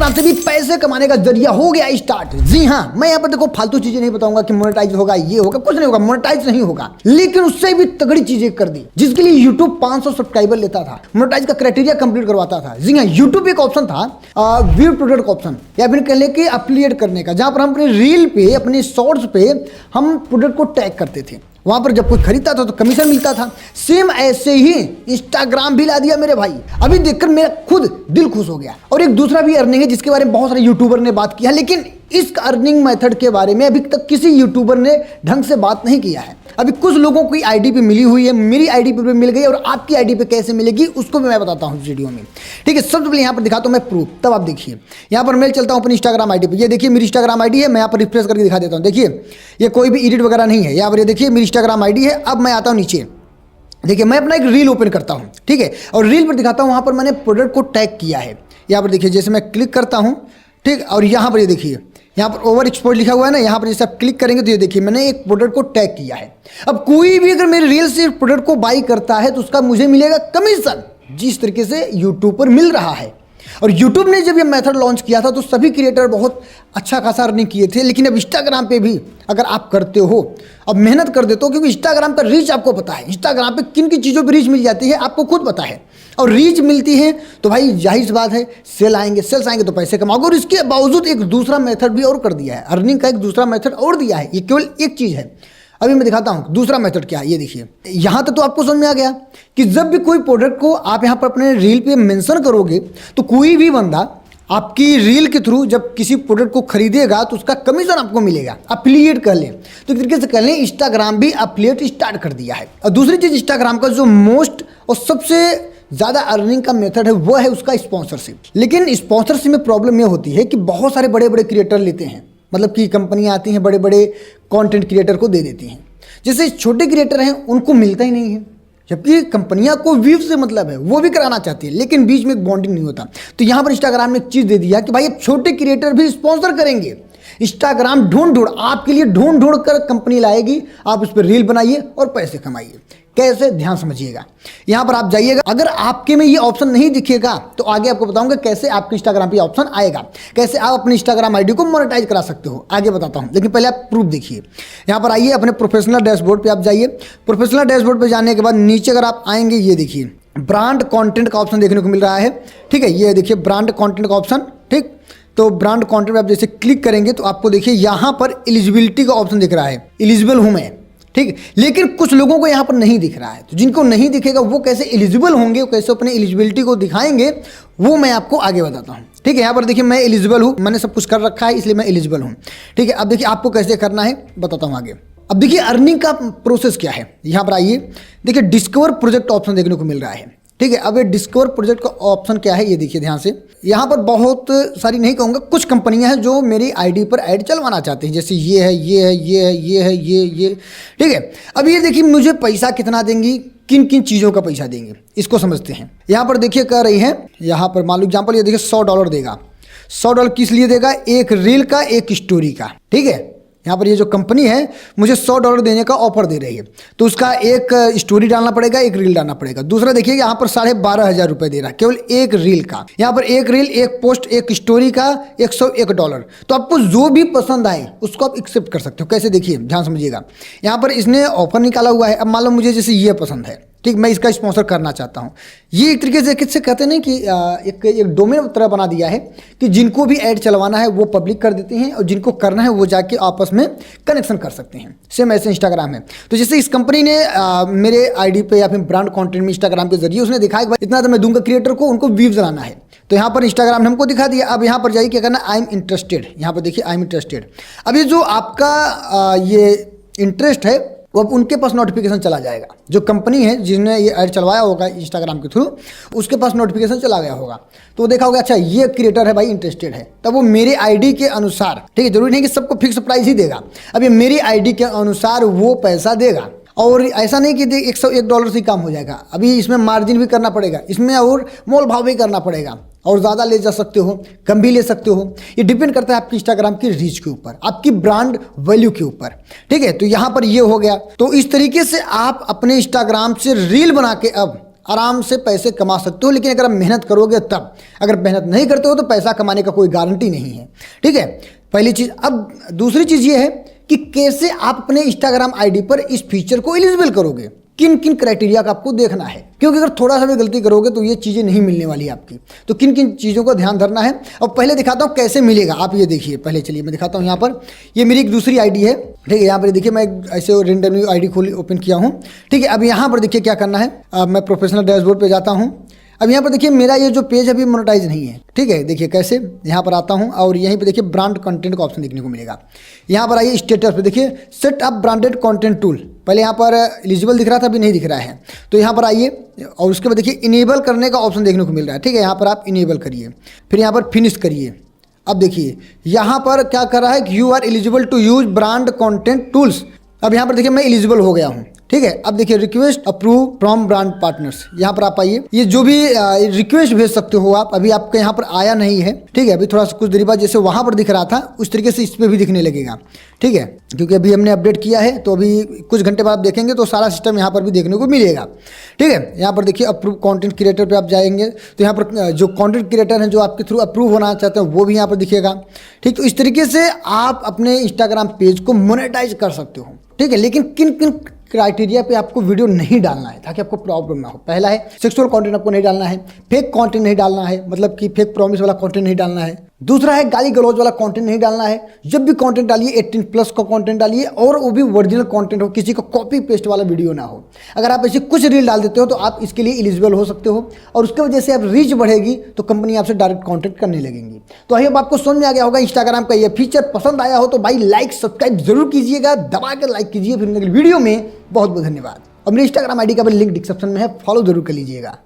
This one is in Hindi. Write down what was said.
इंस्टाग्राम से भी पैसे कमाने का जरिया हो गया स्टार्ट। जी हाँ, मैं यहाँ पर देखो फालतू चीजें नहीं बताऊंगा कि मोनेटाइज होगा, ये होगा, कुछ नहीं होगा, मोनेटाइज नहीं होगा, लेकिन उससे भी तगड़ी चीजें कर दी जिसके लिए यूट्यूब 500 सब्सक्राइबर लेता था, मोनेटाइज का क्राइटेरिया कंप्लीट करवाता था। जी हाँ, यूट्यूब एक ऑप्शन था व्यू प्रोडक्ट ऑप्शन, या फिर कह ले कि एफिलिएट करने का, जहां पर हम अपने रील पे, अपने शॉर्ट्स पे हम प्रोडक्ट को टैग करते थे। वहां पर जब कोई खरीदता था तो कमीशन मिलता था। सेम ऐसे ही इंस्टाग्राम भी ला दिया मेरे भाई। अभी देखकर मेरा खुद दिल खुश हो गया। और एक दूसरा भी अर्निंग है जिसके बारे में बहुत सारे यूट्यूबर ने बात किया, लेकिन इस अर्निंग मेथड के बारे में अभी तक किसी यूट्यूबर ने ढंग से बात नहीं किया है। अभी कुछ लोगों की आईडी पे मिली हुई है, मेरी आईडी पे मिल गई, और आपकी आईडी पे कैसे मिलेगी उसको भी मैं बताता हूँ इस वीडियो में। ठीक है, सबसे पहले यहाँ पर दिखाता हूँ मैं प्रूफ, तब आप देखिए। यहाँ पर मैं चलता हूँ अपनी इंस्टाग्राम आईडी पे। ये देखिए मेरी इंस्टाग्राम आईडी है, मैं यहाँ पर रिफ्रेश करके दिखा देता हूँ। देखिए ये कोई भी एडिट वगैरह नहीं है। यहाँ पर ये देखिए मेरी इंस्टाग्राम आईडी है। अब मैं आता हूँ नीचे, देखिए मैं अपना एक रील ओपन करता हूँ, ठीक है, और रील पर दिखाता हूँ वहाँ पर मैंने प्रोडक्ट को टैग किया है। यहाँ पर देखिए जैसे मैं क्लिक करता हूँ, ठीक, और यहाँ पर ये देखिए यहाँ पर ओवर एक्सपोर्ट लिखा हुआ है ना, यहाँ पर जैसे आप क्लिक करेंगे तो ये देखिए मैंने एक प्रोडक्ट को टैग किया है। अब कोई भी अगर मेरे रील से प्रोडक्ट को बाई करता है तो उसका मुझे मिलेगा कमीशन, जिस तरीके से यूट्यूब पर मिल रहा है। और यूट्यूब ने जब ये मेथड लॉन्च किया था तो सभी क्रिएटर बहुत अच्छा खासा अर्निंग किए थे, लेकिन अब इंस्टाग्राम पे भी अगर आप करते हो, अब मेहनत कर देते हो, क्योंकि इंस्टाग्राम पर रीच आपको पता है, इंस्टाग्राम पे किन किन चीज़ों पर रीच मिल जाती है आपको खुद पता है। और रीच मिलती है तो भाई जाहिर सी बात है सेल्स आएंगे तो पैसे कमाओगे। और इसके बावजूद एक दूसरा मेथड भी और कर दिया है, अर्निंग का एक दूसरा मेथड और दिया है। ये केवल एक चीज़ है, अभी मैं दिखाता हूँ दूसरा मेथड क्या है। ये देखिए यहाँ तक तो आपको समझ में आ गया कि जब भी कोई प्रोडक्ट को आप यहाँ पर अपने रील पे मेंशन करोगे तो कोई भी बंदा आपकी रील के थ्रू जब किसी प्रोडक्ट को खरीदेगा तो उसका कमीशन आपको मिलेगा। एफिलिएट कर लें तो एक तरीके से कर लें, इंस्टाग्राम भी एफिलिएट स्टार्ट कर दिया है। और दूसरी चीज़ इंस्टाग्राम का जो मोस्ट और सबसे ज़्यादा अर्निंग का मेथड है वो है उसका स्पॉन्सरशिप। लेकिन स्पॉन्सरशिप में प्रॉब्लम ये होती है कि बहुत सारे बड़े बड़े क्रिएटर लेते हैं, मतलब कि कंपनियां आती हैं बड़े बड़े कंटेंट क्रिएटर को दे देती हैं। जैसे छोटे क्रिएटर हैं उनको मिलता ही नहीं है, जबकि कंपनियां को व्यूज से मतलब है, वो भी कराना चाहती है, लेकिन बीच में एक बॉन्डिंग नहीं होता। तो यहाँ पर इंस्टाग्राम ने एक चीज़ दे दिया कि भाई अब छोटे क्रिएटर भी स्पॉन्सर करेंगे। इंस्टाग्राम ढूंढ आपके लिए ढूंढ कर कंपनी लाएगी, आप उस पर रील बनाइए और पैसे कमाइए। कैसे, ध्यान समझिएगा। यहाँ पर आप जाइएगा, अगर आपके में ये ऑप्शन नहीं दिखेगा तो आगे आपको बताऊंगा कैसे आपके इंस्टाग्राम पे ऑप्शन आएगा, कैसे आप अपनी इंस्टाग्राम आईडी को मोनेटाइज करा सकते हो, आगे बताता हूँ। लेकिन पहले आप प्रूफ देखिए। यहाँ पर आइए, अपने प्रोफेशनल डैशबोर्ड पे आप जाइए। प्रोफेशनल डैशबोर्ड पे जाने के बाद नीचे अगर आप आएंगे, ये देखिए ब्रांड कॉन्टेंट का ऑप्शन देखने को मिल रहा है, ठीक है। ये देखिए ब्रांड कॉन्टेंट का ऑप्शन, ठीक। तो ब्रांड कॉन्टेंट पे आप जैसे क्लिक करेंगे तो आपको देखिए यहाँ पर एलिजिबिलिटी का ऑप्शन दिख रहा है, एलिजिबल हूँ मैं, ठीक। लेकिन कुछ लोगों को यहाँ पर नहीं दिख रहा है, तो जिनको नहीं दिखेगा वो कैसे एलिजिबल होंगे, वो कैसे अपने एलिजिबिलिटी को दिखाएंगे, वो मैं आपको आगे बताता हूँ, ठीक है। यहाँ पर देखिए मैं एलिजिबल हूँ, मैंने सब कुछ कर रखा है इसलिए मैं एलिजिबल हूँ, ठीक है। अब देखिए आपको कैसे करना है बताता हूँ आगे। अब देखिए अर्निंग का प्रोसेस क्या है। यहाँ पर आइए, देखिए डिस्कवर प्रोजेक्ट ऑप्शन देखने को मिल रहा है, ठीक है। अब ये डिस्कवर प्रोजेक्ट का ऑप्शन क्या है ये देखिए ध्यान से। यहाँ पर बहुत सारी नहीं कहूँगा, कुछ कंपनियां हैं जो मेरी आईडी पर ऐड चलवाना चाहती हैं, जैसे ये है, ये है, ये है, ये है, ये, ठीक है। अब ये देखिए मुझे पैसा कितना देंगी, किन किन चीज़ों का पैसा देंगे, इसको समझते हैं। यहाँ पर देखिए कह रही है, यहाँ पर मान लो एग्जाम्पल, ये देखिए $100 देगा। $100 किस लिए देगा, एक रील का, एक स्टोरी का, ठीक है। यहाँ पर ये जो कंपनी है मुझे $100 देने का ऑफर दे रही है, तो उसका एक स्टोरी डालना पड़ेगा, एक रील डालना पड़ेगा। दूसरा देखिए यहाँ पर 12,500 रुपये दे रहा है केवल एक रील का। यहाँ पर एक रील, एक पोस्ट, एक स्टोरी का $101। तो आपको जो भी पसंद आए उसको आप एक्सेप्ट कर सकते हो। कैसे, देखिए ध्यान समझिएगा। यहाँ पर इसने ऑफर निकाला हुआ है। अब मान लो मुझे जैसे ये पसंद है, ठीक, मैं इसका स्पॉन्सर करना चाहता हूँ। ये एक तरीके से किससे कहते हैं कि एक डोमेन तरह बना दिया है कि जिनको भी ऐड चलवाना है वो पब्लिक कर देते हैं और जिनको करना है वो जाके आपस में कनेक्शन कर सकते हैं। सेम ऐसे इंस्टाग्राम है। तो जैसे इस कंपनी ने मेरे आईडी पे या फिर ब्रांड कंटेंट में इंस्टाग्राम के जरिए उसने दिखाया कि भाई इतना तो मैं दूंगा क्रिएटर को, उनको व्यूज लाना है, तो यहाँ पर इंस्टाग्राम ने हमको दिखा दिया। अब यहाँ पर जाइए क्या करना, आई एम इंटरेस्टेड। यहाँ पर देखिए आई एम इंटरेस्टेड। अब ये जो आपका ये इंटरेस्ट है वो अब उनके पास नोटिफिकेशन चला जाएगा। जो कंपनी है जिसने ये ऐड चलवाया होगा इंस्टाग्राम के थ्रू, उसके पास नोटिफिकेशन चला गया होगा, तो देखा होगा अच्छा ये क्रिएटर है भाई, इंटरेस्टेड है, तब वो मेरे आईडी के अनुसार, ठीक है, जरूरी नहीं कि सबको फिक्स प्राइस ही देगा, अब ये मेरी आईडी के अनुसार वो पैसा देगा। और ऐसा नहीं कि $101 से काम हो जाएगा, अभी इसमें मार्जिन भी करना पड़ेगा, इसमें और मोल भाव भी करना पड़ेगा, और ज़्यादा ले जा सकते हो, कम भी ले सकते हो। ये डिपेंड करता है आपकी इंस्टाग्राम की रीच के ऊपर, आपकी ब्रांड वैल्यू के ऊपर, ठीक है। तो यहाँ पर ये हो गया। तो इस तरीके से आप अपने इंस्टाग्राम से रील बना के अब आराम से पैसे कमा सकते हो, लेकिन अगर आप मेहनत करोगे तब। अगर मेहनत नहीं करते हो तो पैसा कमाने का कोई गारंटी नहीं है, ठीक है। पहली चीज़। अब दूसरी चीज़ ये है कि कैसे आप अपने इंस्टाग्राम आईडी पर इस फीचर को एलिजिबल करोगे, किन किन क्राइटेरिया का आपको देखना है, क्योंकि अगर थोड़ा सा भी गलती करोगे तो ये चीज़ें नहीं मिलने वाली आपकी। तो किन किन चीज़ों का ध्यान धरना है, और पहले दिखाता हूँ कैसे मिलेगा। आप ये देखिए, पहले चलिए मैं दिखाता हूँ। यहाँ पर ये मेरी एक दूसरी आईडी है, ठीक है। यहाँ पर देखिए मैं ऐसे रेंडमली आईडी खोली ओपन किया हूँ, ठीक है। अब यहाँ पर देखिए क्या करना है। अब मैं प्रोफेशनल डैशबोर्ड पे जाता हूँ। अब यहाँ पर देखिए मेरा ये जो पेज अभी मोनेटाइज नहीं है, ठीक है। देखिए कैसे, यहाँ पर आता हूँ और यहीं पे देखिए ब्रांड कंटेंट का ऑप्शन देखने को मिलेगा। यहाँ पर आइए स्टेटस पे देखिए set up branded content tool. पहले यहाँ पर एलिजिबल दिख रहा था, अभी नहीं दिख रहा है। तो यहाँ पर आइए और उसके बाद देखिए इनेबल करने का ऑप्शन देखने को मिल रहा है, ठीक है। यहाँ पर आप इनेबल करिए, फिर यहाँ पर फिनिश करिए। अब देखिए यहाँ पर क्या कर रहा है कि you are eligible to use brand content tools. अब यहाँ पर देखिए मैं एलिजिबल हो गया हूँ, ठीक है। अब देखिए request approve from brand partners, यहाँ पर आप आइए। ये जो भी रिक्वेस्ट भेज सकते हो आप, अभी आपके यहाँ पर आया नहीं है, ठीक है। अभी थोड़ा सा कुछ देर बाद जैसे वहाँ पर दिख रहा था उस तरीके से इस पर भी दिखने लगेगा, ठीक है। क्योंकि अभी हमने अपडेट किया है, तो अभी कुछ घंटे बाद आप देखेंगे तो सारा सिस्टम यहाँ पर भी देखने को मिलेगा, ठीक है। यहाँ पर देखिए अप्रूव कॉन्टेंट क्रिएटर पर आप जाएंगे तो यहाँ पर जो कॉन्टेंट क्रिएटर हैं जो आपके थ्रू अप्रूव होना चाहते हैं वो भी यहाँ पर दिखेगा, ठीक। तो इस तरीके से आप अपने इंस्टाग्राम पेज को मोनेटाइज कर सकते हो, ठीक है। लेकिन किन किन क्राइटेरिया पे आपको वीडियो नहीं डालना है ताकि आपको प्रॉब्लम ना हो। पहला है सेक्सुअल कंटेंट आपको नहीं डालना है, फेक कंटेंट नहीं डालना है, मतलब कि फेक प्रॉमिस वाला कंटेंट नहीं डालना है। दूसरा है गाली गलौज वाला कंटेंट नहीं डालना है। जब भी कंटेंट डालिए 18+ का कंटेंट डालिए, और वो भी ओरिजिनल कंटेंट हो, किसी का कॉपी पेस्ट वाला वीडियो ना हो। अगर आप ऐसे कुछ रील डाल देते हो तो आप इसके लिए एलिजिबल हो सकते हो, और उसके वजह से आप रीच बढ़ेगी तो कंपनी आपसे डायरेक्ट कॉन्टेक्ट करने लगेंगी। तो आई होप आपको समझ में आ गया होगा इंस्टाग्राम का ये फीचर। पसंद आया हो तो भाई लाइक सब्सक्राइब जरूर कीजिएगा, दबा कर लाइक कीजिए। फिर वीडियो में बहुत बहुत धन्यवाद। और मेरे इंस्टाग्राम आईडी का भी लिंक डिस्क्रिप्शन में है, फॉलो जरूर कर लीजिएगा।